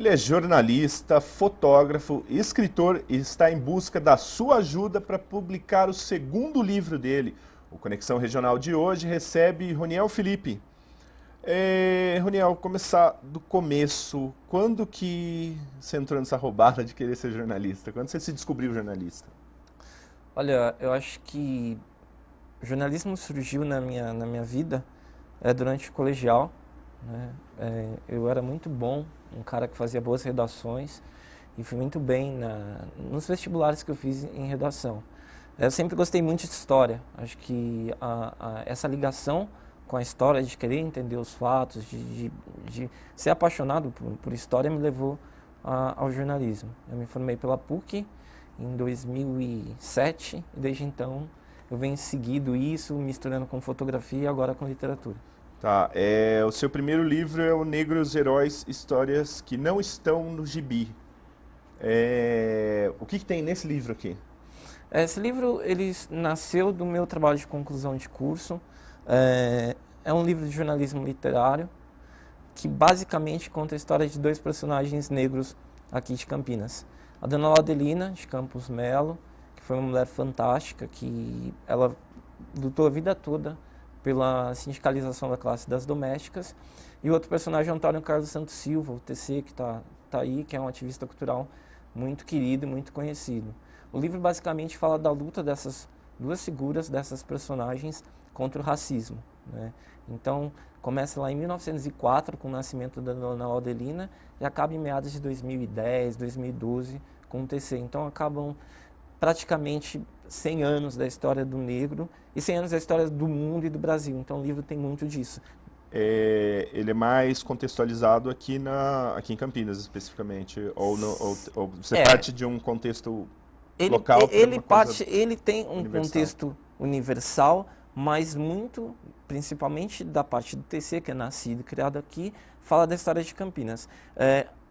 Ele é jornalista, fotógrafo, escritor e está em busca da sua ajuda para publicar o segundo livro dele. O Conexão Regional de hoje recebe Roniel Felipe. Roniel, começar do começo. Quando que você entrou nessa roubada de querer ser jornalista? Quando você se descobriu jornalista? Olha, eu acho que o jornalismo surgiu na minha vida durante o colegial, né? Eu era muito bom, um cara que fazia boas redações e fui muito bem nos vestibulares que eu fiz em redação. Eu sempre gostei muito de história. Acho que essa ligação com a história, de querer entender os fatos, de ser apaixonado por história, me levou ao jornalismo. Eu me formei pela PUC em 2007 e desde então eu venho seguindo isso, misturando com fotografia e agora com literatura. Tá, o seu primeiro livro é o Negros Heróis, Histórias que não estão no gibi. O que tem nesse livro aqui? Esse livro ele nasceu do meu trabalho de conclusão de curso. É um livro de jornalismo literário que basicamente conta a história de dois personagens negros aqui de Campinas. A Dona Laudelina, de Campos Melo, que foi uma mulher fantástica, que ela lutou a vida toda pela sindicalização da classe das domésticas. E o outro personagem é o Antônio Carlos Santos Silva, o TC, que tá aí, que é um ativista cultural muito querido e muito conhecido. O livro basicamente fala da luta dessas duas figuras, dessas personagens, contra o racismo, né? Então, começa lá em 1904, com o nascimento da Dona Laudelina, e acaba em meados de 2010, 2012, com o TC. Então, acabam praticamente 100 anos da história do negro e 100 anos da história do mundo e do Brasil. Então, o livro tem muito disso. Ele é mais contextualizado aqui em Campinas, especificamente, ou você É, parte de um contexto ele, local para uma coisa ele tem um universal? contexto universal, mas muito, principalmente da parte do TC, que é nascido e criado aqui, fala da história de Campinas.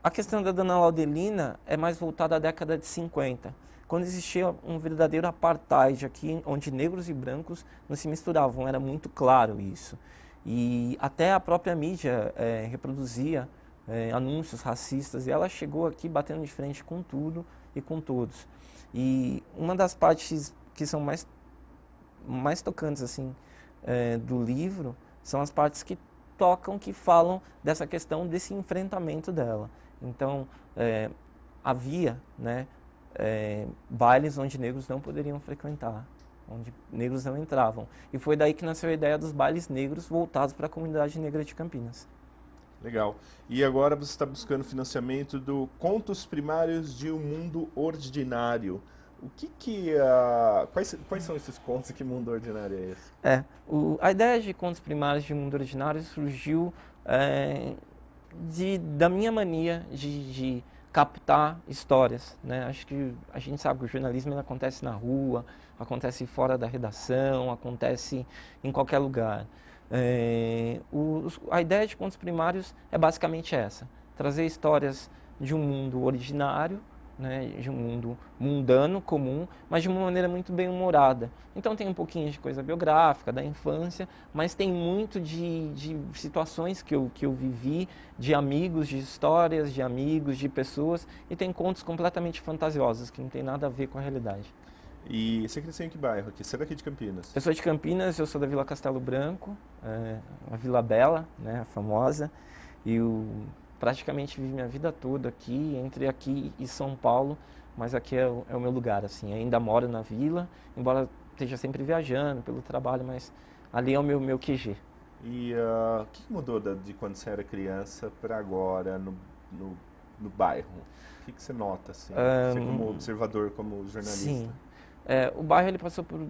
A questão da Dona Laudelina é mais voltada à década de 50, quando existia um verdadeiro apartheid aqui, onde negros e brancos não se misturavam, era muito claro isso. E até a própria mídia reproduzia anúncios racistas, e ela chegou aqui batendo de frente com tudo e com todos. E uma das partes que são mais tocantes assim do livro são as partes que tocam, que falam dessa questão desse enfrentamento dela. Então, havia, né, bailes onde negros não poderiam frequentar, onde negros não entravam. E foi daí que nasceu a ideia dos bailes negros voltados para a comunidade negra de Campinas. Legal. E agora você está buscando financiamento do Contos Primários de um Mundo Ordinário. Quais são esses contos e que mundo ordinário é esse? A ideia de Contos Primários de Mundo Ordinário surgiu da minha mania de captar histórias, né? Acho que a gente sabe que o jornalismo ele acontece na rua, acontece fora da redação, acontece em qualquer lugar. A ideia de Contos Primários é basicamente essa: trazer histórias de um mundo originário, né, de um mundo mundano, comum, mas de uma maneira muito bem humorada. Então tem um pouquinho de coisa biográfica, da infância, mas tem muito de situações que eu vivi, de amigos, de histórias, de amigos, de pessoas, e tem contos completamente fantasiosos, que não tem nada a ver com a realidade. E você cresceu em que bairro aqui? Você é daqui de Campinas? Eu sou de Campinas, eu sou da Vila Castelo Branco, uma vila bela, né, a famosa, e praticamente vivi minha vida toda aqui, entre aqui e São Paulo, mas aqui é o meu lugar, assim. Ainda moro na vila, embora esteja sempre viajando pelo trabalho, mas ali é o meu QG. E o que mudou de quando você era criança para agora no bairro? O que você nota, assim? Você como observador, como jornalista? Sim, o bairro ele passou por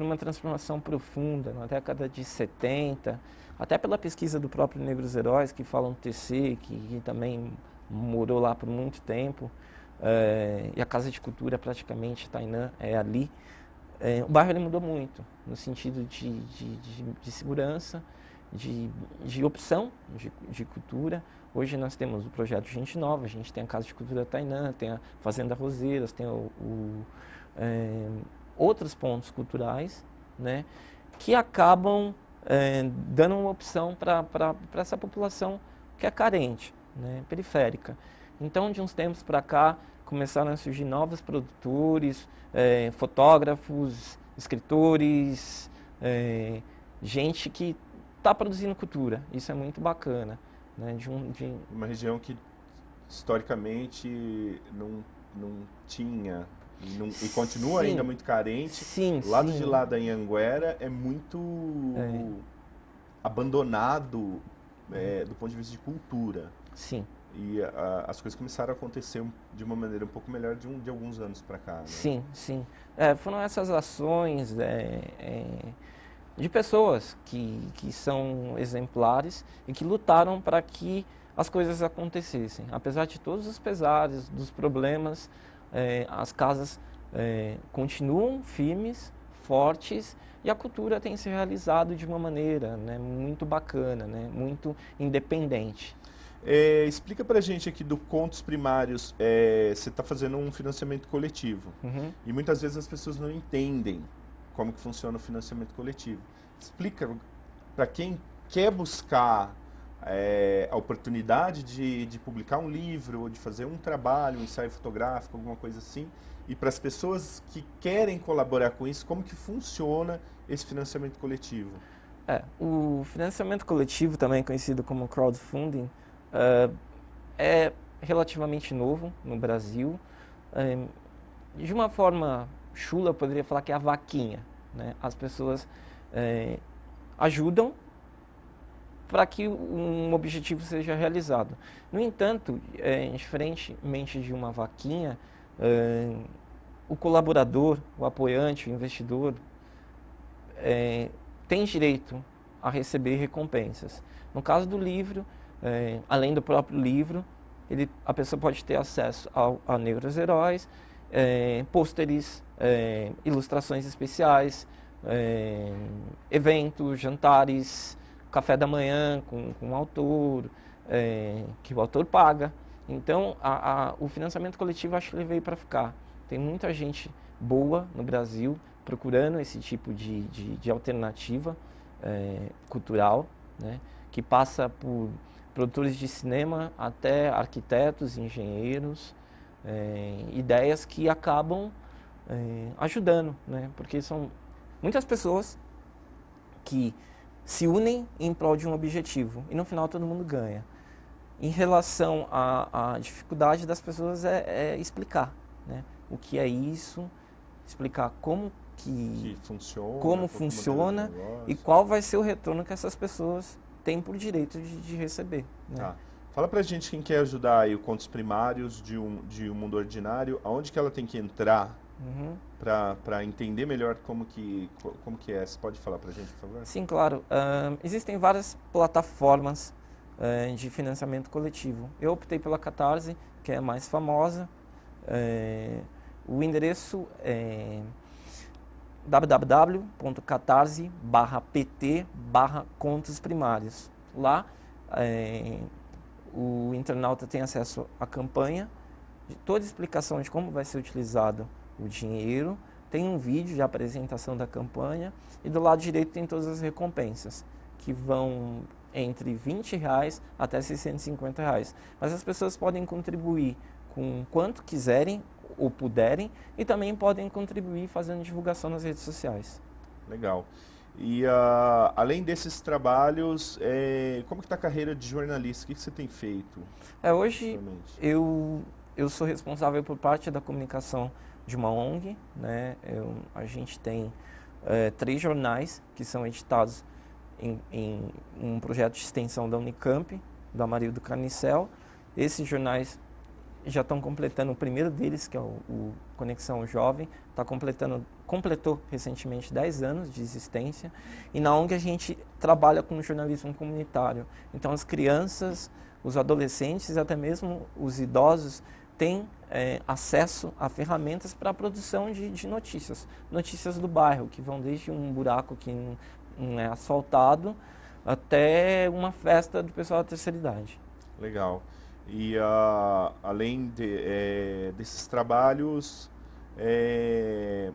uma transformação profunda na década de 70, até pela pesquisa do próprio Negros Heróis, que falam TC, que também morou lá por muito tempo, e a Casa de Cultura praticamente, Tainã, é ali. O bairro ele mudou muito, no sentido de segurança, de opção de cultura. Hoje nós temos o projeto Gente Nova, a gente tem a Casa de Cultura Tainã, tem a Fazenda Roseiras, tem outros pontos culturais, né, que acabam dando uma opção para essa população que é carente, né, periférica. Então, de uns tempos para cá, começaram a surgir novos produtores, fotógrafos, escritores, gente que está produzindo cultura. Isso é muito bacana. Né? Uma região que historicamente não tinha e continua ainda muito carente. Sim, o lado sim. de lá da Anhanguera é muito abandonado do ponto de vista de cultura. Sim. E as coisas começaram a acontecer de uma maneira um pouco melhor de alguns anos para cá. Né? Sim, sim. Foram essas ações de pessoas que são exemplares e que lutaram para que as coisas acontecessem. Apesar de todos os pesares, dos problemas, as casas continuam firmes, fortes, e a cultura tem se realizado de uma maneira, né, muito bacana, né, muito independente. Explica pra gente aqui do Contos Primários, você está fazendo um financiamento coletivo. Uhum. E muitas vezes as pessoas não entendem como que funciona o financiamento coletivo. Explica para quem quer buscar a oportunidade de publicar um livro, ou de fazer um trabalho, um ensaio fotográfico, alguma coisa assim, e para as pessoas que querem colaborar com isso, como que funciona esse financiamento coletivo? O financiamento coletivo, também conhecido como crowdfunding, é relativamente novo no Brasil. De uma forma chula, eu poderia falar que é a vaquinha. Né? As pessoas ajudam para que um objetivo seja realizado. No entanto, diferentemente de uma vaquinha, o colaborador, o apoiante, o investidor, tem direito a receber recompensas. No caso do livro, além do próprio livro, a pessoa pode ter acesso a Negros Heróis, pôsteres, ilustrações especiais, eventos, jantares, café da manhã com o autor, que o autor paga. Então, o financiamento coletivo, acho que ele veio para ficar. Tem muita gente boa no Brasil procurando esse tipo de alternativa cultural, né, que passa por produtores de cinema até arquitetos, engenheiros, ideias que acabam ajudando, né, porque são muitas pessoas que se unem em prol de um objetivo e no final todo mundo ganha. Em relação à dificuldade das pessoas é explicar, né, o que é isso, explicar como funciona e qual vai ser o retorno que essas pessoas têm por direito de receber. Né? Tá. Fala pra gente quem quer ajudar aí o Contos Primários de um Mundo Ordinário, aonde que ela tem que entrar para entender melhor como que é. Você pode falar pra gente, por favor? Sim, claro. Existem várias plataformas de financiamento coletivo. Eu optei pela Catarse, que é a mais famosa. O endereço é www.catarse.pt/contos primários. Lá, o internauta tem acesso à campanha, de toda a explicação de como vai ser utilizado o dinheiro, tem um vídeo de apresentação da campanha e do lado direito tem todas as recompensas, que vão entre R$20 até R$650. Mas as pessoas podem contribuir com quanto quiserem ou puderem, e também podem contribuir fazendo divulgação nas redes sociais. Legal. E além desses trabalhos, como que está a carreira de jornalista? O que você tem feito? Hoje eu sou responsável por parte da comunicação de uma ONG, né? A gente tem 3 jornais que são editados em um projeto de extensão da Unicamp, do Amarildo Carnicel. Esses jornais já estão completando, o primeiro deles, que é o Conexão Jovem, completou recentemente 10 anos de existência, e na ONG a gente trabalha com jornalismo comunitário. Então as crianças, os adolescentes e até mesmo os idosos têm acesso a ferramentas para a produção de notícias. Notícias do bairro, que vão desde um buraco que não é asfaltado até uma festa do pessoal da terceira idade. Legal. E além desses trabalhos,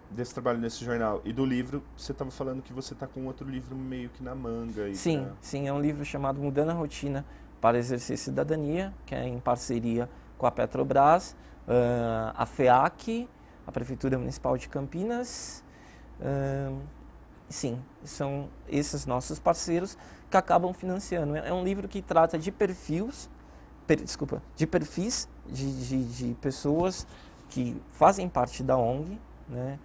desse trabalho nesse jornal e do livro, você estava falando que você está com outro livro meio que na manga. Sim, é um livro chamado Mudando a Rotina para Exercer Cidadania, que é em parceria com com a Petrobras, a FEAC, a Prefeitura Municipal de Campinas. Sim, são esses nossos parceiros que acabam financiando. É um livro que trata de perfis de pessoas que fazem parte da ONG, né?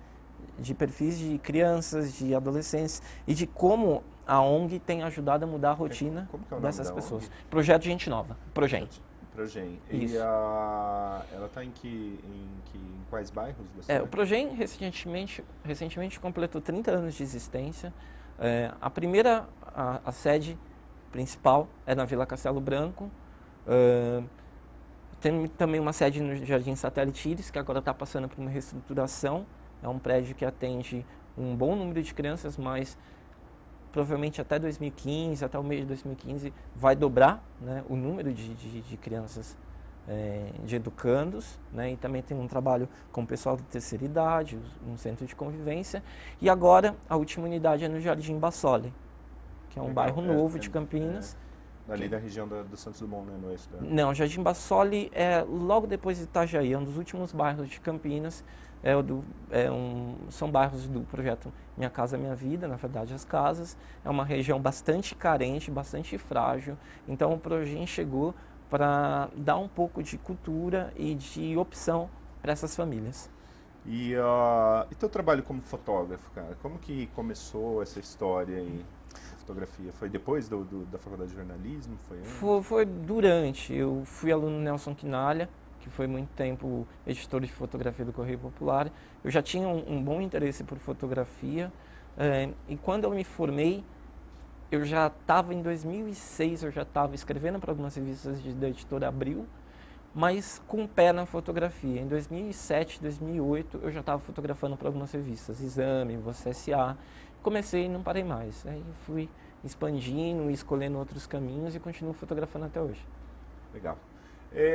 De perfis de crianças, de adolescentes e de como a ONG tem ajudado a mudar a rotina dessas pessoas. ONG? Projeto Gente Nova, Progem. Progem. Isso. E ela está em quais bairros da cidade? O Progem recentemente completou 30 anos de existência. A sede principal é na Vila Castelo Branco. Tem também uma sede no Jardim Satélite Íris, que agora está passando por uma reestruturação. É um prédio que atende um bom número de crianças, mas provavelmente até 2015, até o mês de 2015, vai dobrar, né, o número de crianças, de educandos, né, e também tem um trabalho com o pessoal de terceira idade, um centro de convivência. E agora a última unidade é no Jardim Bassoli, que é um bairro novo de Campinas. Ali da região do Santos Dumont, né? No eixo da... Não, Jardim Bassoli é logo depois de Itajaí, é um dos últimos bairros de Campinas. São bairros do projeto Minha Casa Minha Vida, na verdade as casas. É uma região bastante carente, bastante frágil. Então o Progem chegou para dar um pouco de cultura e de opção para essas famílias. E teu trabalho como fotógrafo, cara? Como que começou essa história aí? Fotografia? Foi depois da faculdade de jornalismo? Foi durante. Eu fui aluno Nelson Quinalha, que foi muito tempo editor de fotografia do Correio Popular. Eu já tinha um bom interesse por fotografia. E quando eu me formei, eu já estava em 2006, eu já estava escrevendo para algumas revistas da editora Abril, mas com o pé na fotografia. Em 2007, 2008, eu já estava fotografando para algumas revistas, Exame, Você S.A. Comecei e não parei mais. Aí fui expandindo, escolhendo outros caminhos e continuo fotografando até hoje. Legal.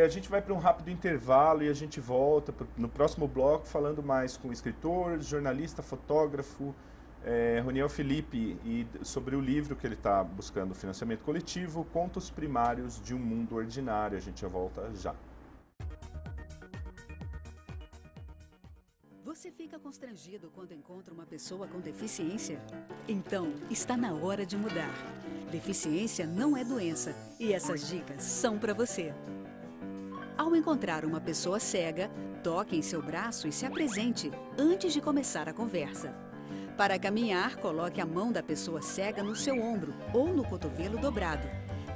A gente vai para um rápido intervalo e a gente volta no próximo bloco falando mais com o escritor, jornalista, fotógrafo, Roniel Felipe, e sobre o livro que ele está buscando financiamento coletivo, Contos Primários de um Mundo Ordinário. A gente já volta já. Você fica constrangido quando encontra uma pessoa com deficiência? Então, está na hora de mudar. Deficiência não é doença e essas dicas são para você. Ao encontrar uma pessoa cega, toque em seu braço e se apresente antes de começar a conversa. Para caminhar, coloque a mão da pessoa cega no seu ombro ou no cotovelo dobrado.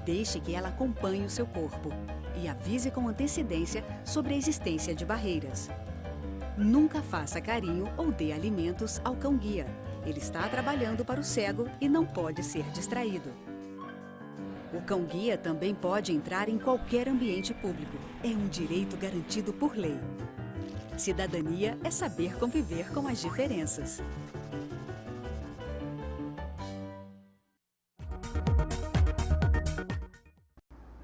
Deixe que ela acompanhe o seu corpo e avise com antecedência sobre a existência de barreiras. Nunca faça carinho ou dê alimentos ao cão-guia. Ele está trabalhando para o cego e não pode ser distraído. O cão-guia também pode entrar em qualquer ambiente público. É um direito garantido por lei. Cidadania é saber conviver com as diferenças.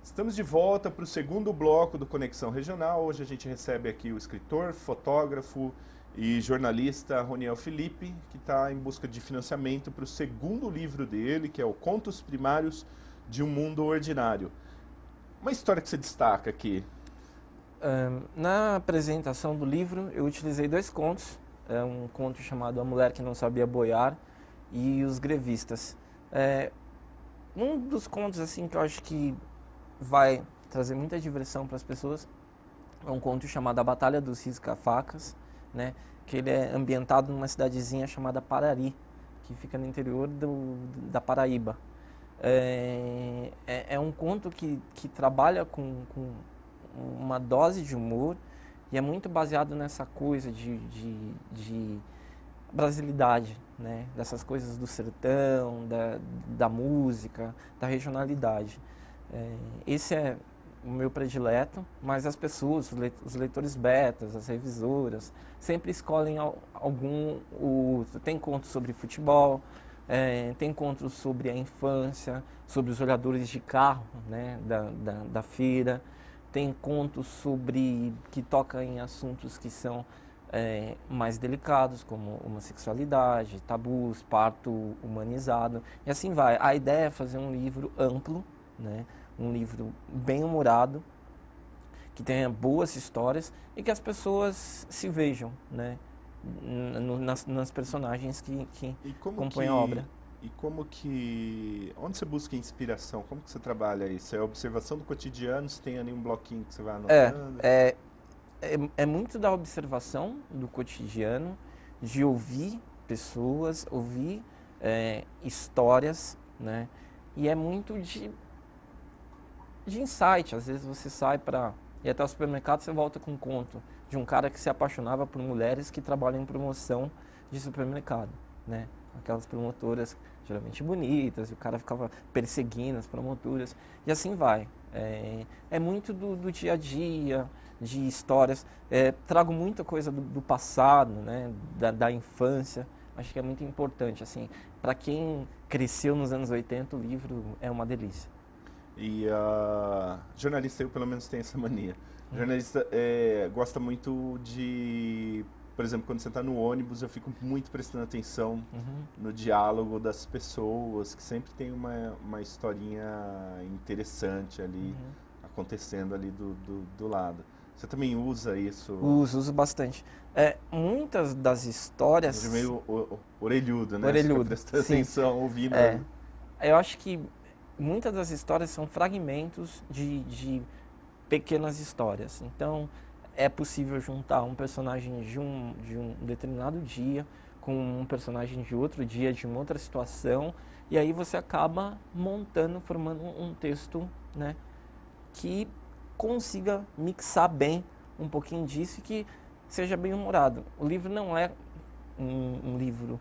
Estamos de volta para o segundo bloco do Conexão Regional. Hoje a gente recebe aqui o escritor, fotógrafo e jornalista Roniel Felipe, que está em busca de financiamento para o segundo livro dele, que é o Contos Primários de um Mundo Ordinário. Uma história que você destaca aqui. Na apresentação do livro, eu utilizei 2 contos. Um conto chamado A Mulher que Não Sabia Boiar e Os Grevistas. Um dos contos assim que eu acho que vai trazer muita diversão para as pessoas é um conto chamado A Batalha dos Risca-Facas, né? Que ele é ambientado numa cidadezinha chamada Parari, que fica no interior da Paraíba. É um conto que trabalha com uma dose de humor e é muito baseado nessa coisa de brasilidade, né? Dessas coisas do sertão, da música, da regionalidade. Esse é o meu predileto, mas as pessoas, os leitores betas, as revisoras, sempre escolhem algum... Tem contos sobre futebol, tem contos sobre a infância, sobre os olhadores de carro, né, da feira, tem contos que tocam em assuntos que são mais delicados, como homossexualidade, tabus, parto humanizado, e assim vai. A ideia é fazer um livro amplo, né, um livro bem humorado, que tenha boas histórias e que as pessoas se vejam, né, nas personagens que compõem a obra. E como que... Onde você busca inspiração? Como que você trabalha isso? É observação do cotidiano? Você tem ali um bloquinho que você vai anotando? É muito da observação do cotidiano, de ouvir pessoas, ouvir histórias, né? E é muito de insight. Às vezes você sai para ir até o supermercado e você volta com um conto de um cara que se apaixonava por mulheres que trabalham em promoção de supermercado, né? Aquelas promotoras geralmente bonitas, e o cara ficava perseguindo as promotoras, e assim vai. É muito do dia a dia, de histórias. Trago muita coisa do passado, né? Da infância. Acho que é muito importante, assim, para quem cresceu nos anos 80, o livro é uma delícia. E jornalista, eu pelo menos tenho essa mania. Jornalista gosta muito de... Por exemplo, quando você está no ônibus, eu fico muito prestando atenção no diálogo das pessoas, que sempre tem uma historinha interessante ali, acontecendo ali do lado. Você também usa isso? Uso bastante. Muitas das histórias... Meio orelhudo, né? Orelhudo, prestando sim. atenção, ouvindo. Eu acho que muitas das histórias são fragmentos de pequenas histórias. Então, é possível juntar um personagem de um determinado dia com um personagem de outro dia, de uma outra situação, e aí você acaba formando um texto, né, que consiga mixar bem um pouquinho disso e que seja bem humorado. O livro não é um livro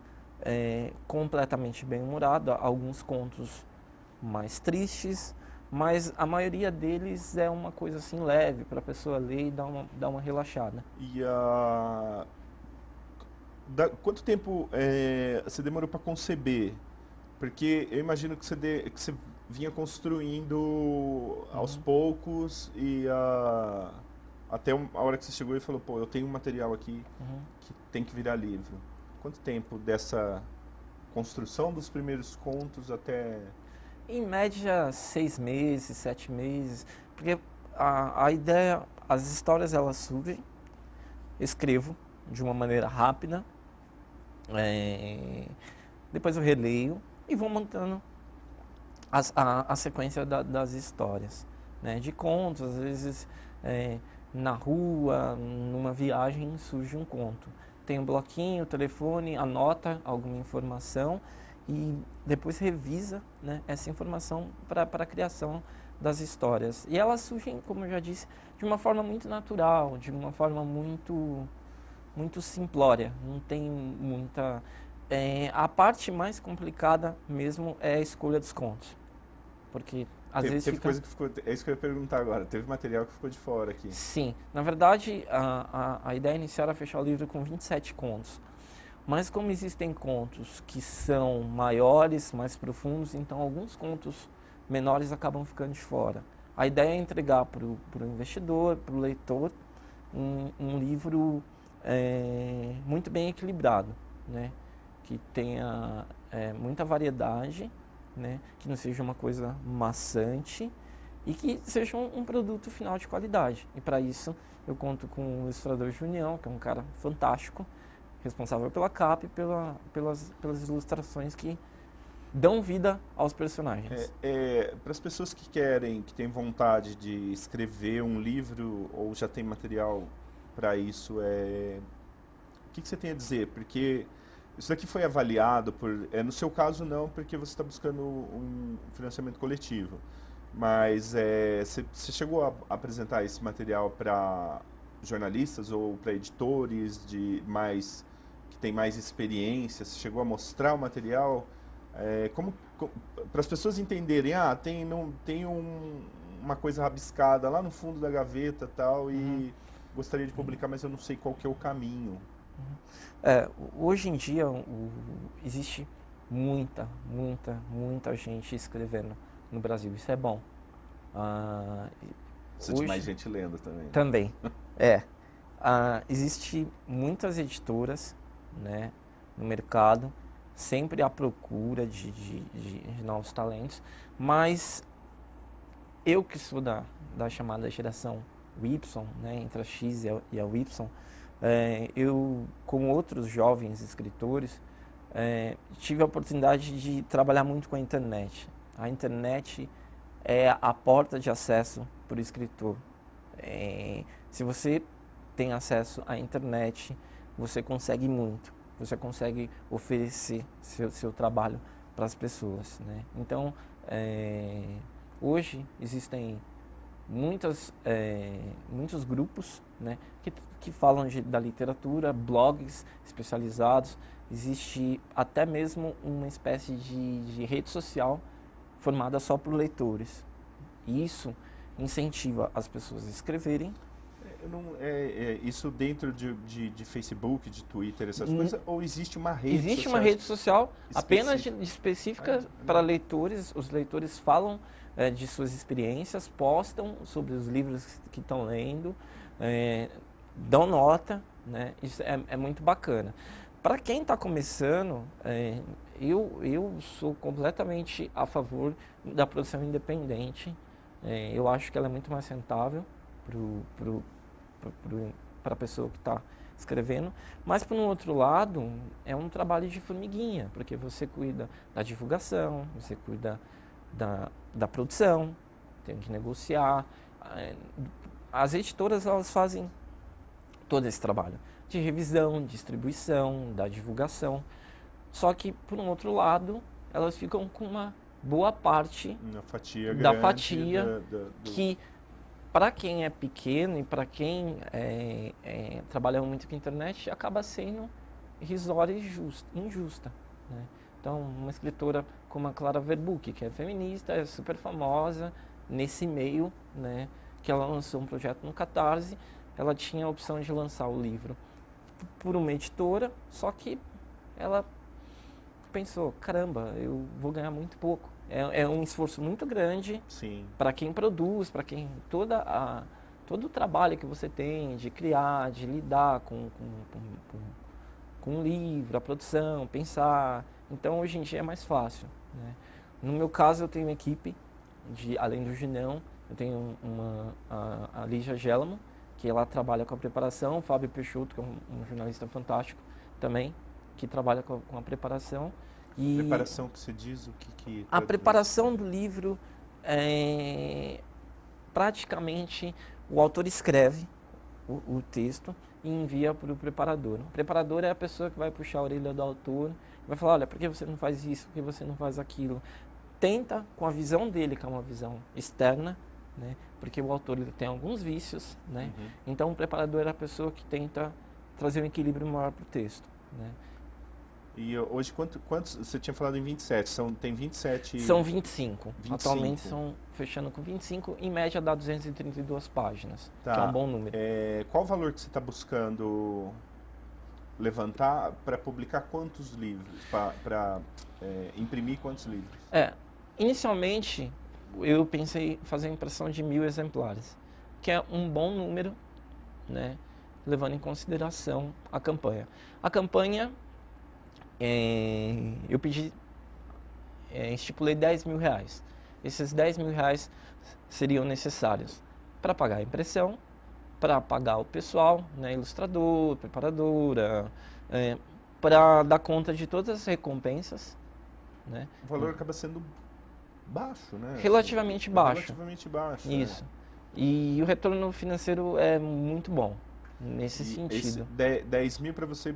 completamente bem humorado, há alguns contos mais tristes, mas a maioria deles é uma coisa assim leve para a pessoa ler e dar uma relaxada. E quanto tempo você demorou para conceber? Porque eu imagino que você vinha construindo aos poucos e até a hora que você chegou e falou, pô, eu tenho um material aqui que tem que virar livro. Quanto tempo dessa construção dos primeiros contos até... Em média, 6 meses, 7 meses, porque a ideia, as histórias elas surgem, escrevo de uma maneira rápida, depois eu releio e vou montando a sequência das histórias, né? De contos, às vezes na rua, numa viagem surge um conto. Tem um bloquinho, telefone, anota alguma informação e depois revisa, né, essa informação para a criação das histórias. E elas surgem, como eu já disse, de uma forma muito natural, de uma forma muito simplória. Não tem muita... a parte mais complicada mesmo é a escolha dos contos. Porque às vezes teve coisa que ficou... É isso que eu ia perguntar agora. Teve material que ficou de fora aqui. Sim. Na verdade, a ideia inicial era fechar o livro com 27 contos. Mas como existem contos que são maiores, mais profundos, então alguns contos menores acabam ficando de fora. A ideia é entregar para o investidor, para o leitor, um livro muito bem equilibrado, né? Que tenha muita variedade, né? Que não seja uma coisa maçante e que seja um produto final de qualidade. E para isso eu conto com o ilustrador Junião, que é um cara fantástico, responsável pela capa e pelas ilustrações que dão vida aos personagens. Para as pessoas que têm vontade de escrever um livro ou já tem material para isso, o que você tem a dizer? Porque isso daqui foi avaliado no seu caso não, porque você está buscando um financiamento coletivo, mas você chegou a apresentar esse material para jornalistas ou para editores que tem mais experiência? Você chegou a mostrar o material? Para as pessoas entenderem, tem uma coisa rabiscada lá no fundo da gaveta tal, e gostaria de publicar, mas eu não sei qual que é o caminho. Hoje em dia existe muita gente escrevendo no Brasil. Isso é bom. Precisa de mais gente lendo também. Também, existe muitas editoras, né, no mercado, sempre à procura de novos talentos, mas eu que sou da chamada geração o Y, né, entre a X e a Y, eu, com outros jovens escritores, tive a oportunidade de trabalhar muito com a internet. A internet é a porta de acesso para o escritor. Se você tem acesso à internet, você consegue muito. Você consegue oferecer seu trabalho para as pessoas, né? Então, hoje existem muitos grupos, né, que falam da literatura, blogs especializados. Existe até mesmo uma espécie de rede social formada só por leitores. E isso incentiva as pessoas a escreverem. Isso dentro de Facebook, de Twitter, essas coisas, ou existe uma rede social? Existe uma rede social apenas específica para leitores. Os leitores falam de suas experiências, postam sobre os livros que estão lendo, dão nota, né? Isso é muito bacana. Para quem está começando, eu sou completamente a favor da produção independente. Eu acho que ela é muito mais rentável para a pessoa que está escrevendo, mas por um outro lado é um trabalho de formiguinha, porque você cuida da divulgação, você cuida da produção, tem que negociar. As editoras, elas fazem todo esse trabalho de revisão, distribuição, da divulgação, só que por um outro lado elas ficam com uma boa parte da fatia que, para quem é pequeno e para quem trabalha muito com a internet, acaba sendo irrisória e injusta, né? Então, uma escritora como a Clara Verbuck, que é feminista, é super famosa nesse meio, né, que ela lançou um projeto no Catarse, ela tinha a opção de lançar o livro por uma editora, só que ela pensou, caramba, eu vou ganhar muito pouco. É um esforço muito grande para quem produz, para quem todo o trabalho que você tem de criar, de lidar com o livro, a produção, pensar. Então, hoje em dia é mais fácil, né? No meu caso, eu tenho uma equipe, além do Junão, eu tenho a Lígia Gelamo, que ela trabalha com a preparação, o Fábio Peixoto, que é um jornalista fantástico também, que trabalha com a preparação. E preparação que você diz, o que a preparação do livro, praticamente o autor escreve o texto e envia para o preparador. O preparador é a pessoa que vai puxar a orelha do autor, vai falar, olha, por que você não faz isso, por que você não faz aquilo? Tenta, com a visão dele, que é uma visão externa, né? Porque o autor ele tem alguns vícios, né? Uhum. Então o preparador é a pessoa que tenta trazer um equilíbrio maior para o texto, né? E hoje, quantos você tinha falado em 27? Tem 27? São 25. Atualmente são fechando com 25, em média dá 232 páginas, que é um bom número. Qual o valor que você está buscando levantar para publicar quantos livros? Para imprimir quantos livros? Inicialmente, eu pensei em fazer a impressão de 1000 exemplares, que é um bom número, né, levando em consideração a campanha. A campanha, eu estipulei R$10.000. Esses R$10.000 seriam necessários para pagar a impressão, para pagar o pessoal, né, ilustrador, preparadora, para dar conta de todas as recompensas, né? O valor acaba sendo baixo, né? Relativamente baixo. Relativamente baixo. Isso. E o retorno financeiro é muito bom nesse sentido. 10.000 para você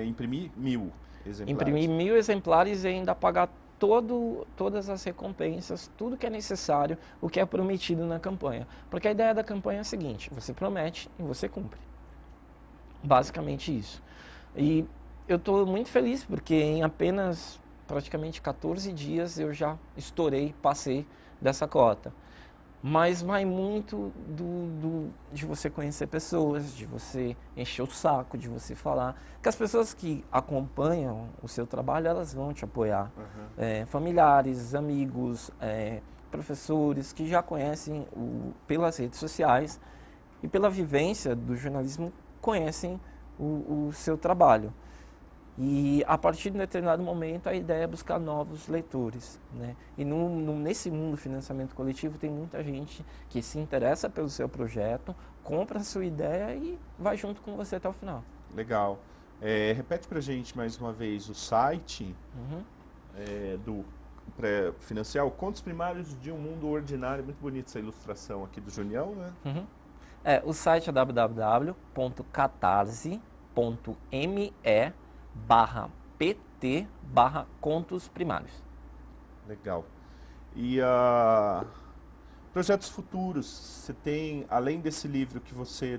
imprimir 1000 exemplares. Imprimir 1000 exemplares e ainda pagar todas as recompensas, tudo que é necessário, o que é prometido na campanha. Porque a ideia da campanha é a seguinte, você promete e você cumpre. Basicamente isso. E eu estou muito feliz porque em apenas praticamente 14 dias eu já passei dessa cota. Mas vai muito de você conhecer pessoas, de você encher o saco, de você falar. Porque as pessoas que acompanham o seu trabalho, elas vão te apoiar. Uhum. Familiares, amigos, professores que já conhecem pelas redes sociais e pela vivência do jornalismo, conhecem o seu trabalho. E a partir de um determinado momento a ideia é buscar novos leitores, né? E nesse mundo do financiamento coletivo tem muita gente que se interessa pelo seu projeto, compra a sua ideia e vai junto com você até o final. Legal. Repete pra gente mais uma vez o site do pré-financiar, Contos Primários de um Mundo Ordinário. Muito bonita essa ilustração aqui do Junião, né? O site é www.catarse.me/pt/contos primários. Legal. E projetos futuros, você tem, além desse livro que você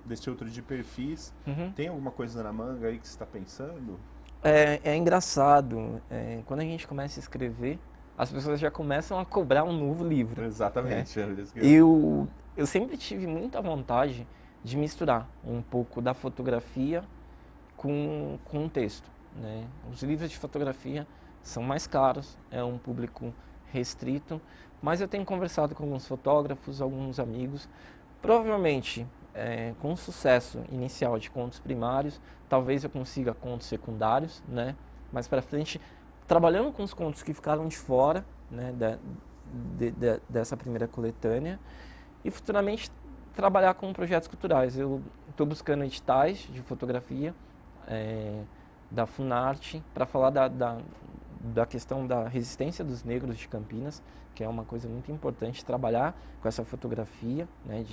desse outro de perfis, tem alguma coisa na manga aí que você está pensando? É engraçado, quando a gente começa a escrever, as pessoas já começam a cobrar um novo livro. Exatamente. Eu sempre tive muita vontade de misturar um pouco da fotografia com o texto, né? Os livros de fotografia são mais caros, é um público restrito, mas eu tenho conversado com alguns fotógrafos, alguns amigos. Provavelmente, com o sucesso inicial de contos primários, talvez eu consiga contos secundários, né? Mais para frente, trabalhando com os contos que ficaram de fora, né, dessa primeira coletânea, e futuramente trabalhar com projetos culturais. Eu estou buscando editais de fotografia da Funarte para falar da questão da resistência dos negros de Campinas, que é uma coisa muito importante, trabalhar com essa fotografia, né,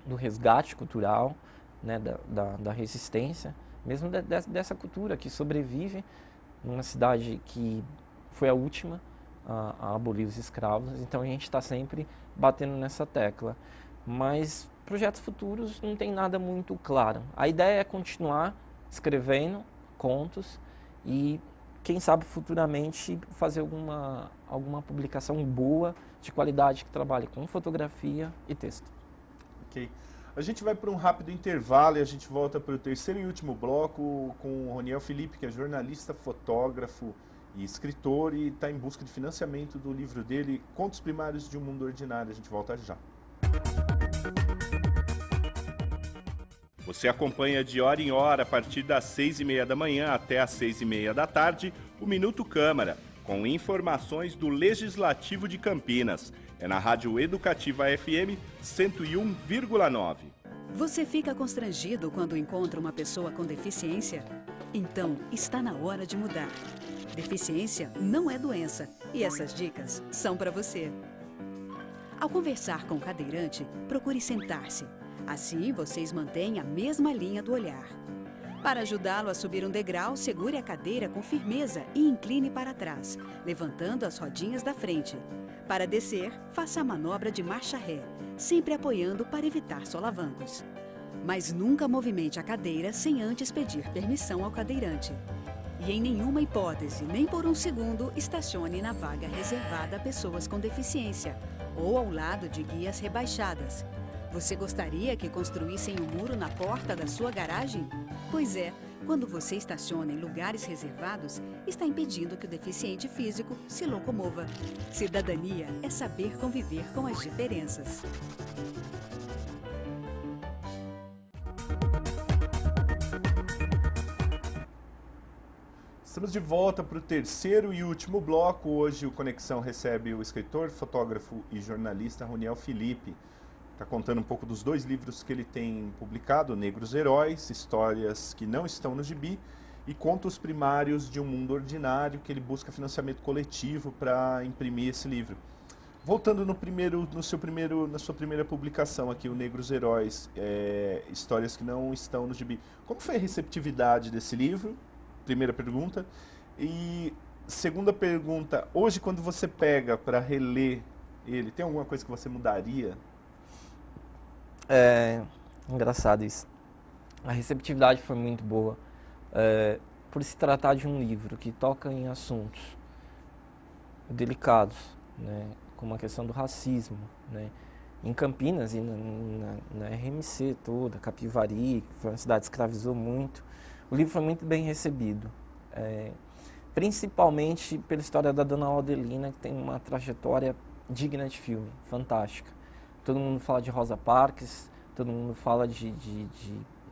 do resgate cultural, né, da resistência, mesmo dessa cultura que sobrevive numa cidade que foi a última a abolir os escravos. Então a gente está sempre batendo nessa tecla. Mas projetos futuros não tem nada muito claro. A ideia é continuar escrevendo contos e, quem sabe, futuramente fazer alguma publicação boa, de qualidade, que trabalhe com fotografia e texto. Ok. A gente vai para um rápido intervalo e a gente volta para o terceiro e último bloco com o Roniel Felipe, que é jornalista, fotógrafo e escritor, e está em busca de financiamento do livro dele, Contos Primários de um Mundo Ordinário. A gente volta já. Você acompanha de hora em hora, a partir das 6h30 da manhã até as 6h30 da tarde, o Minuto Câmara, com informações do Legislativo de Campinas. É na Rádio Educativa FM 101,9. Você fica constrangido quando encontra uma pessoa com deficiência? Então, está na hora de mudar. Deficiência não é doença e essas dicas são para você. Ao conversar com o cadeirante, procure sentar-se. Assim, vocês mantêm a mesma linha do olhar. Para ajudá-lo a subir um degrau, segure a cadeira com firmeza e incline para trás, levantando as rodinhas da frente. Para descer, faça a manobra de marcha ré, sempre apoiando para evitar solavancos. Mas nunca movimente a cadeira sem antes pedir permissão ao cadeirante. E em nenhuma hipótese, nem por um segundo, estacione na vaga reservada a pessoas com deficiência ou ao lado de guias rebaixadas. Você gostaria que construíssem um muro na porta da sua garagem? Pois é, quando você estaciona em lugares reservados, está impedindo que o deficiente físico se locomova. Cidadania é saber conviver com as diferenças. Estamos de volta para o terceiro e último bloco. Hoje o Conexão recebe o escritor, fotógrafo e jornalista Roniel Felipe. Está contando um pouco dos dois livros que ele tem publicado, Negros Heróis, Histórias que Não Estão no Gibi, e Contos Primários de um Mundo Ordinário, que ele busca financiamento coletivo para imprimir esse livro. Voltando na sua primeira publicação aqui, o Negros Heróis, Histórias que Não Estão no Gibi. Como foi a receptividade desse livro? Primeira pergunta. E segunda pergunta, hoje quando você pega para reler ele, tem alguma coisa que você mudaria? É engraçado isso. A receptividade foi muito boa. Por se tratar de um livro que toca em assuntos delicados, né, como a questão do racismo, né, em Campinas e na RMC toda, Capivari, que foi uma cidade que escravizou muito. O livro foi muito bem recebido, principalmente pela história da Dona Aldelina, que tem uma trajetória digna de filme, fantástica. Todo mundo fala de Rosa Parks, todo mundo fala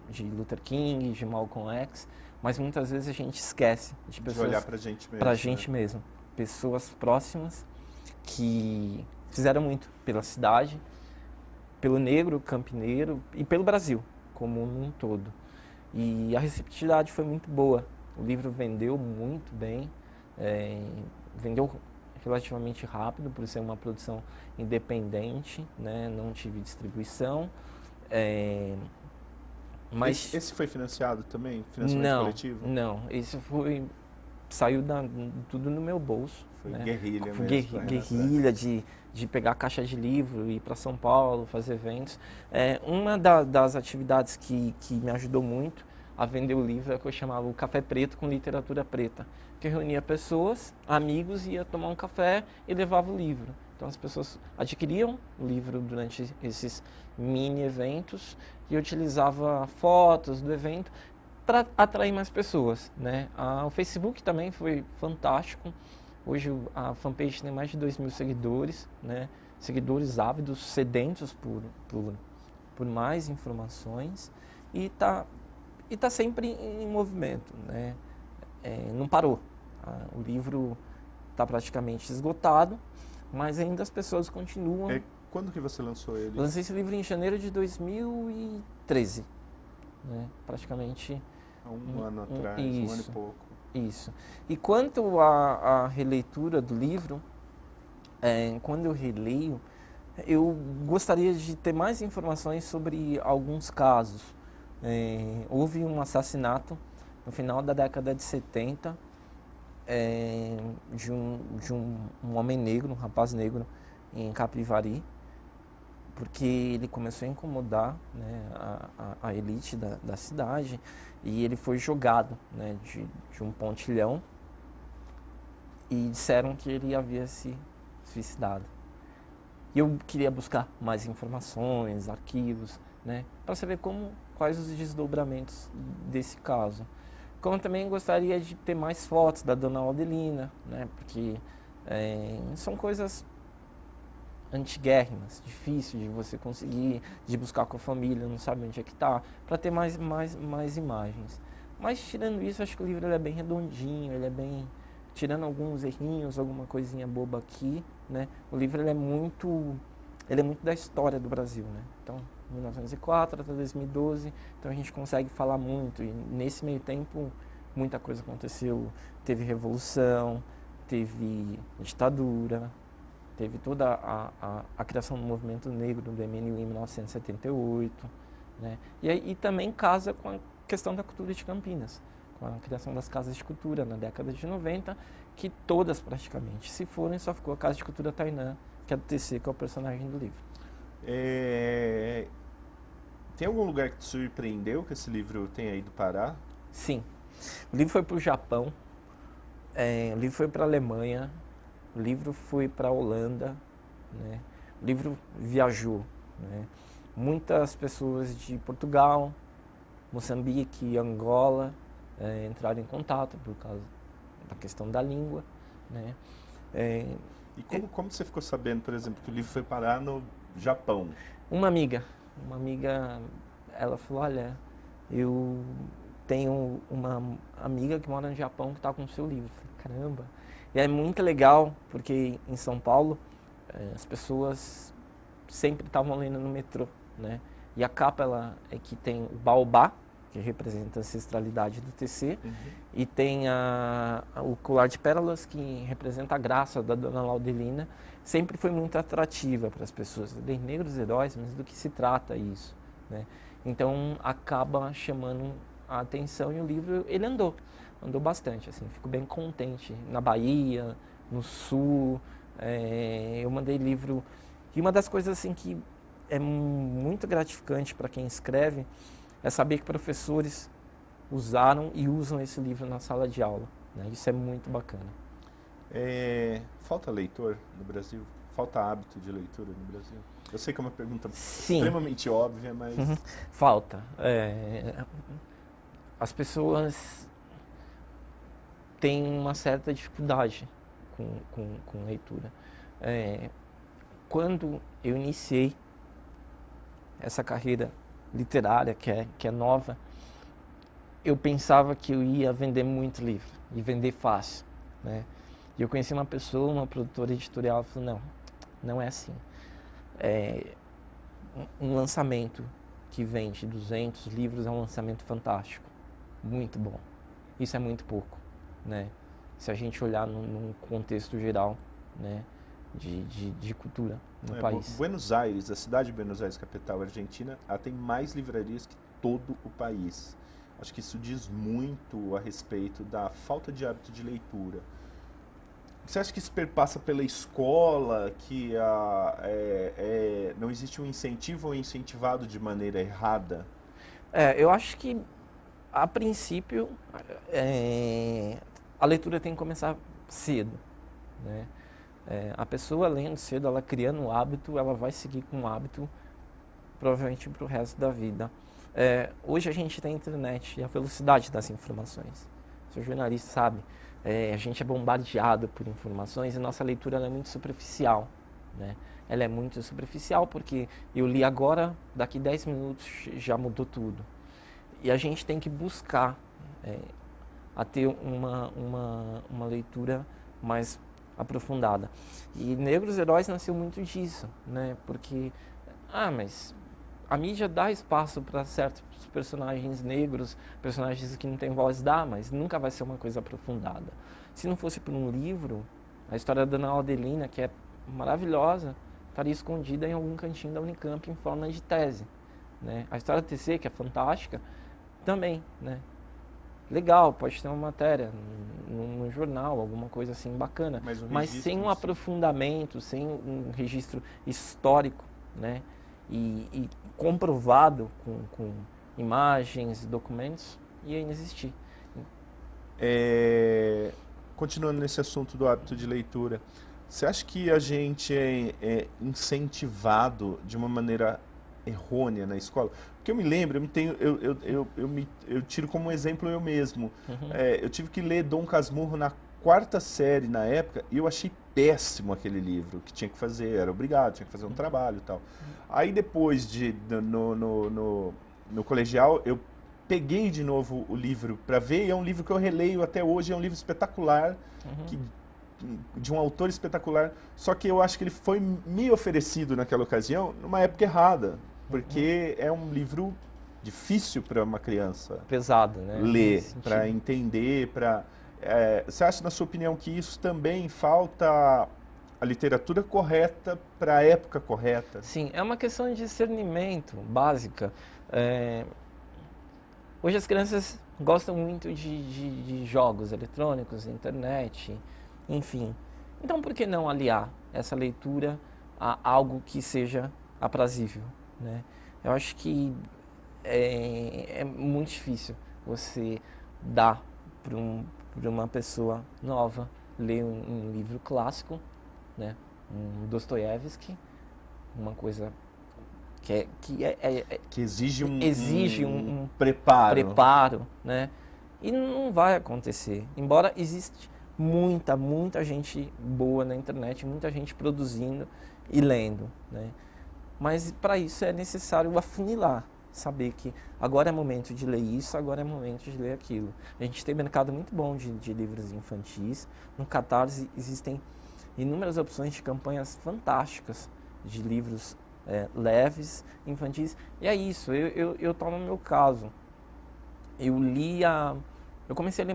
de Luther King, de Malcolm X, mas muitas vezes a gente esquece de pessoas... De olhar pra gente mesmo. Pra gente mesmo. Pessoas próximas que fizeram muito pela cidade, pelo negro campineiro e pelo Brasil como um todo. E a receptividade foi muito boa. O livro vendeu muito bem, vendeu relativamente rápido por ser uma produção independente, né? Não tive distribuição. Mas Esse foi financiado também? Financiamento coletivo? Não, esse saiu tudo no meu bolso. Foi, né? guerrilha Foi mesmo. Guerrilha de pegar caixa de livro, ir para São Paulo, fazer eventos. Uma das atividades que me ajudou muito a vender o livro é o que eu chamava o Café Preto com Literatura Preta, que eu reunia pessoas, amigos, ia tomar um café e levava o livro. Então as pessoas adquiriam o livro durante esses mini eventos e eu utilizava fotos do evento para atrair mais pessoas, né? O Facebook também foi fantástico. Hoje a fanpage tem mais de 2.000 seguidores, né? Seguidores ávidos, sedentos por mais informações e tá sempre em movimento, né? Não parou. O livro está praticamente esgotado, mas ainda as pessoas continuam. Quando que você lançou ele? Eu lancei esse livro em janeiro de 2013, né? Praticamente há um ano atrás, isso, um ano e pouco. Isso. E quanto à releitura do livro, quando eu releio, eu gostaria de ter mais informações sobre alguns casos. Houve um assassinato no final da década de 70 de um homem negro, um rapaz negro em Capivari, porque ele começou a incomodar, né, a elite da cidade e ele foi jogado, né, de um pontilhão e disseram que ele havia se suicidado. E eu queria buscar mais informações, arquivos, né, para saber quais os desdobramentos desse caso. Como também gostaria de ter mais fotos da dona Aldelina, né, porque são coisas antiguérrimas, difícil de você conseguir, de buscar com a família, não sabe onde é que está, para ter mais imagens. Mas tirando isso, acho que o livro ele é bem redondinho, ele é bem, tirando alguns errinhos, alguma coisinha boba aqui, né? O livro ele é muito da história do Brasil, né? Então, 1904 até 2012, então a gente consegue falar muito e nesse meio tempo muita coisa aconteceu, teve revolução, teve ditadura, teve toda a criação do movimento negro do MNU em 1978, né? E também casa com a questão da cultura de Campinas, com a criação das casas de cultura na década de 90, que todas praticamente, se forem, só ficou a Casa de Cultura Tainã, que é do TC, que é o personagem do livro. Tem algum lugar que te surpreendeu que esse livro tenha ido parar? Sim. O livro foi para o Japão, o livro foi para a Alemanha, o livro foi para a Holanda, né? O livro viajou, né? Muitas pessoas de Portugal, Moçambique, Angola entraram em contato por causa da questão da língua, né? E como você ficou sabendo, por exemplo, que o livro foi parar no Japão? Uma amiga, ela falou, olha, eu tenho uma amiga que mora no Japão que está com o seu livro. Eu falei, caramba! E é muito legal, porque em São Paulo, as pessoas sempre estavam lendo no metrô, né? E a capa, é que tem o baobá, que representa a ancestralidade do TC, e tem o colar de pérolas, que representa a graça da dona Laudelina. Sempre foi muito atrativa para as pessoas. Bem, negros heróis, mas do que se trata isso, né? Então, acaba chamando a atenção e o livro, ele andou bastante, assim, fico bem contente. Na Bahia, no Sul, eu mandei livro. E uma das coisas, assim, que é muito gratificante para quem escreve é saber que professores usaram e usam esse livro na sala de aula, né? Isso é muito bacana. Falta leitor no Brasil? Falta hábito de leitura no Brasil? Eu sei que é uma pergunta Sim. extremamente óbvia, mas... Falta. As pessoas têm uma certa dificuldade com leitura. Quando eu iniciei essa carreira literária, que é nova, eu pensava que eu ia vender muito livro, e vender fácil, né? E eu conheci uma pessoa, uma produtora editorial, ela falou, não é assim. Um lançamento que vende 200 livros é um lançamento fantástico, muito bom. Isso é muito pouco, né? Se a gente olhar num contexto geral, né, de cultura no país. Buenos Aires, a cidade de Buenos Aires, capital argentina, ela tem mais livrarias que todo o país. Acho que isso diz muito a respeito da falta de hábito de leitura. Você acha que isso perpassa pela escola, que não existe um incentivo ou incentivado de maneira errada? Eu acho que, a princípio, a leitura tem que começar cedo, né? A pessoa lendo cedo, ela criando um hábito, ela vai seguir com o hábito provavelmente para o resto da vida. Hoje a gente tem a internet e a velocidade das informações. O jornalista sabe. A gente é bombardeado por informações e nossa leitura ela é muito superficial, né? Ela é muito superficial porque eu li agora, daqui 10 minutos já mudou tudo. E a gente tem que buscar a ter uma leitura mais aprofundada. E Negros Heróis nasceu muito disso, né? Porque, mas a mídia dá espaço para certos personagens negros, personagens que não têm voz, mas nunca vai ser uma coisa aprofundada. Se não fosse por um livro, a história da Ana Adelina, que é maravilhosa, estaria escondida em algum cantinho da Unicamp em forma de tese, né? A história do TC, que é fantástica, também, né? Legal, pode ter uma matéria no jornal, alguma coisa assim bacana, mas sem um aprofundamento, sem um registro histórico, né? E comprovado com imagens, documentos, ia inexistir. Continuando nesse assunto do hábito de leitura, você acha que a gente é incentivado de uma maneira errônea na escola? Porque eu me lembro, eu tiro como exemplo eu mesmo. Uhum. Eu tive que ler Dom Casmurro na 4ª série na época e eu achei péssimo aquele livro, que tinha que fazer, era obrigado, tinha que fazer um trabalho e tal. Aí depois no colegial, eu peguei de novo o livro para ver, e é um livro que eu releio até hoje, é um livro espetacular, de um autor espetacular, só que eu acho que ele foi me oferecido naquela ocasião numa época errada, porque é um livro difícil para uma criança pesado, né? Ler, para entender, você acha, na sua opinião, que isso também falta a literatura correta para a época correta? Sim, é uma questão de discernimento básica. Hoje as crianças gostam muito de jogos eletrônicos, internet, enfim. Então por que não aliar essa leitura a algo que seja aprazível, né? Eu acho que é muito difícil você dar para uma pessoa nova ler um livro clássico, né? Um Dostoiévski, uma coisa que exige um preparo, né? E não vai acontecer. Embora existe muita gente boa na internet, muita gente produzindo e lendo, né? Mas para isso é necessário afunilar, saber que agora é momento de ler isso, agora é momento de ler aquilo. A gente tem um mercado muito bom de livros infantis. No Catarse existem inúmeras opções de campanhas fantásticas de livros leves, infantis. E é isso, eu tomo o meu caso. Eu comecei a ler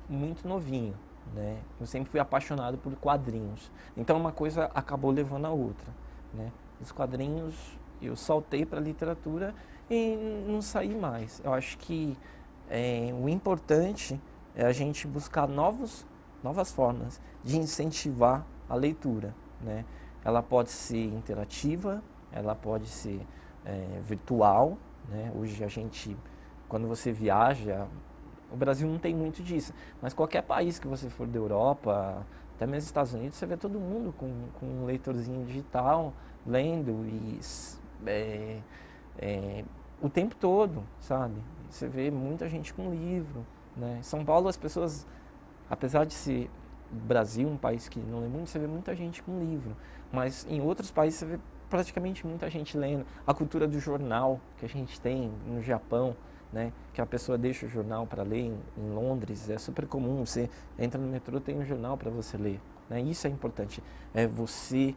muito novinho, né? Eu sempre fui apaixonado por quadrinhos. Então uma coisa acabou levando a outra, né? Os quadrinhos eu saltei para a literatura e não saí mais. Eu acho que o importante é a gente buscar novas formas de incentivar a leitura, né? Ela pode ser interativa, ela pode ser virtual, né? Hoje quando você viaja, o Brasil não tem muito disso, mas qualquer país que você for da Europa, até mesmo Estados Unidos, você vê todo mundo com um leitorzinho digital, lendo o tempo todo, sabe? Você vê muita gente com livro, né? Em São Paulo as pessoas, apesar de ser Brasil um país que não lê muito, você vê muita gente com livro, mas em outros países você vê praticamente muita gente lendo. A cultura do jornal que a gente tem no Japão, né, que a pessoa deixa o jornal para ler em Londres, é super comum. Você entra no metrô, tem um jornal para você ler. Né? Isso é importante. É você...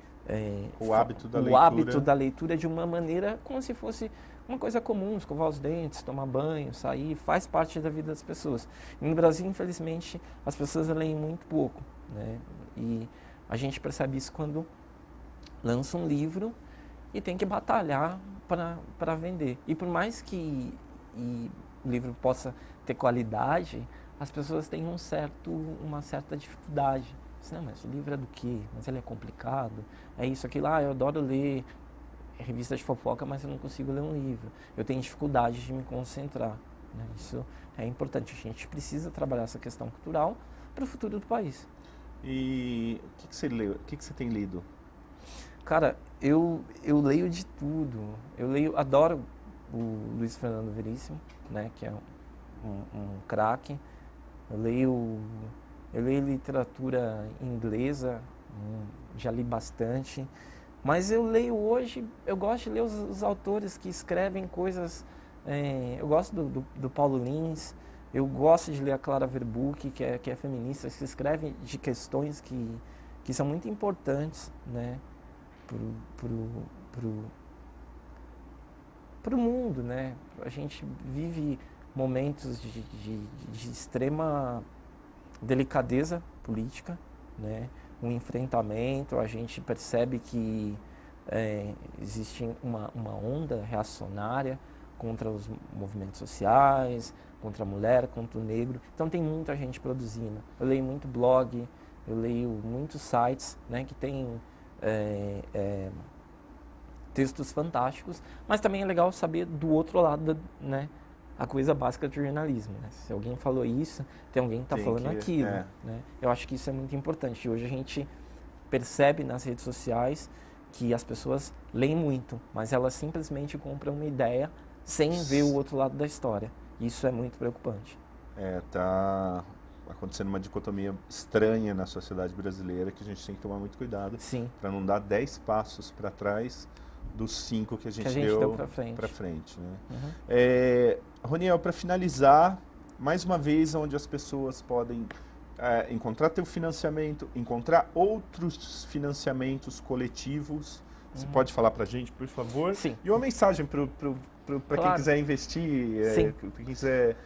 o hábito da o leitura. hábito da leitura de uma maneira como se fosse uma coisa comum, escovar os dentes, tomar banho, sair, faz parte da vida das pessoas. E no Brasil, infelizmente, as pessoas leem muito pouco, né? E a gente percebe isso quando lança um livro e tem que batalhar para vender. E por mais que o livro possa ter qualidade, as pessoas têm uma certa dificuldade. Não, mas o livro é do quê? Mas ele é complicado? É isso, aquilo. Eu adoro ler revista de fofoca, mas eu não consigo ler um livro. Eu tenho dificuldade de me concentrar. Né? Isso é importante. A gente precisa trabalhar essa questão cultural para o futuro do país. E o que você leu? O que você tem lido? Cara, eu leio de tudo. Adoro o Luiz Fernando Veríssimo, né? Que é um craque. Eu leio literatura inglesa, já li bastante, mas eu gosto de ler os autores que escrevem coisas, eu gosto do Paulo Lins, eu gosto de ler a Clara Verbuck, que é feminista, que escreve de questões que são muito importantes, né, pro mundo, né? A gente vive momentos de extrema delicadeza política, né? Um enfrentamento, a gente percebe que existe uma onda reacionária contra os movimentos sociais, contra a mulher, contra o negro. Então tem muita gente produzindo. Eu leio muito blog, eu leio muitos sites, né, que tem textos fantásticos, mas também é legal saber do outro lado, né? A coisa básica do jornalismo, né? Se alguém falou isso, tem alguém que está falando aquilo. Né? Eu acho que isso é muito importante. Hoje a gente percebe nas redes sociais que as pessoas leem muito, mas elas simplesmente compram uma ideia sem ver o outro lado da história. Isso é muito preocupante. Tá acontecendo uma dicotomia estranha na sociedade brasileira que a gente tem que tomar muito cuidado para não dar 10 passos para trás dos 5 que a gente deu para frente. Né? Uhum. Roniel, para finalizar, mais uma vez, onde as pessoas podem encontrar teu financiamento, encontrar outros financiamentos coletivos. Você pode falar para a gente, por favor? Sim. E uma mensagem para quem quiser investir, quem quiser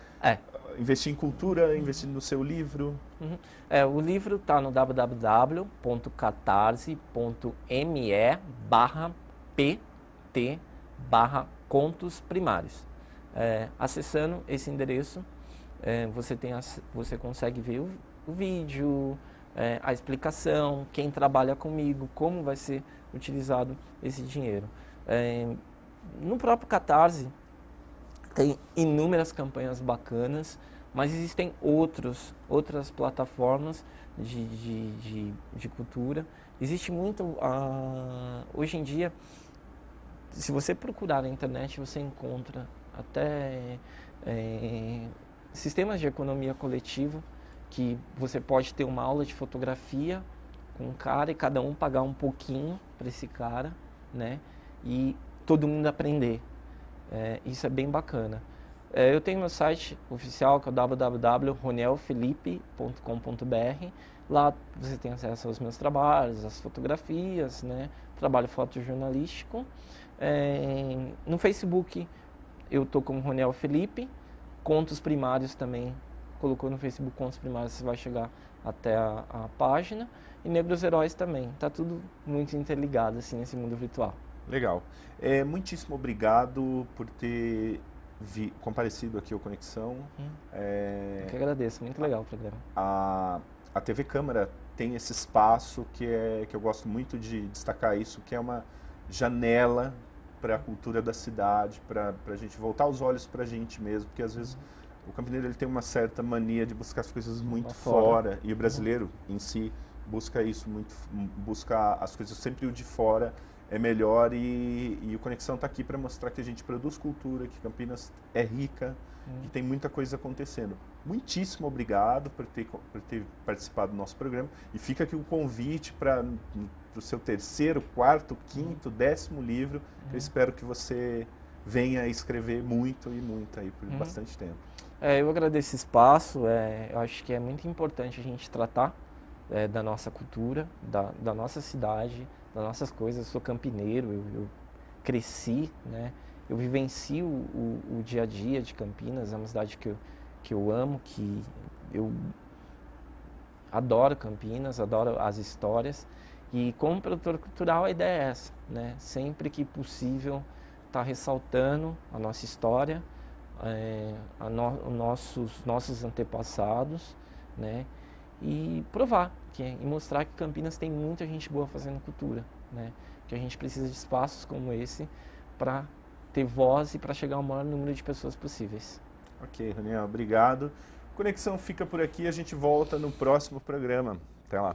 investir em cultura, investir no seu livro. Uhum. O livro está no www.catarse.me/pt/contos primários. Acessando esse endereço, você consegue ver o vídeo, a explicação, quem trabalha comigo, como vai ser utilizado esse dinheiro. No próprio Catarse tem inúmeras campanhas bacanas, mas existem outras plataformas de cultura. Existe muito, hoje em dia, se você procurar na internet, você encontra até sistemas de economia coletiva, que você pode ter uma aula de fotografia com um cara e cada um pagar um pouquinho para esse cara, né? E todo mundo aprender. Isso é bem bacana. Eu tenho meu site oficial, que é o www.ronielfelipe.com.br. Lá você tem acesso aos meus trabalhos, às fotografias, né? Trabalho fotojornalístico. No Facebook eu estou como Roniel Felipe. Contos primários também. Colocou no Facebook Contos Primários, você vai chegar até a página. E Negros Heróis também. Tá tudo muito interligado assim, nesse mundo virtual. Legal. Muitíssimo obrigado por ter comparecido aqui ao Conexão. Eu que agradeço, muito legal o programa. A TV Câmara tem esse espaço que eu gosto muito de destacar isso, que é uma janela para a cultura da cidade, para a gente voltar os olhos para a gente mesmo, porque às vezes o campineiro ele tem uma certa mania de buscar as coisas muito fora, e o brasileiro em si busca isso, busca as coisas sempre o de fora é melhor, e o Conexão está aqui para mostrar que a gente produz cultura, que Campinas é rica, que tem muita coisa acontecendo. Muitíssimo obrigado por ter participado do nosso programa, e fica aqui o convite para o seu terceiro, quarto, quinto, 10º livro. Eu espero que você venha escrever muito e muito aí por bastante tempo. Eu agradeço esse espaço, eu acho que é muito importante a gente tratar da nossa cultura, da nossa cidade, das nossas coisas. Eu sou campineiro, eu cresci, né? Eu vivencio o dia a dia de Campinas, é uma cidade que eu amo, que eu adoro Campinas, adoro as histórias. E como produtor cultural a ideia é essa, né? Sempre que possível estar ressaltando a nossa história, nossos antepassados, né? E provar, e mostrar que Campinas tem muita gente boa fazendo cultura, né? Que a gente precisa de espaços como esse para ter voz e para chegar ao maior número de pessoas possíveis. Ok, Roniel, obrigado. Conexão fica por aqui, a gente volta no próximo programa. Até lá.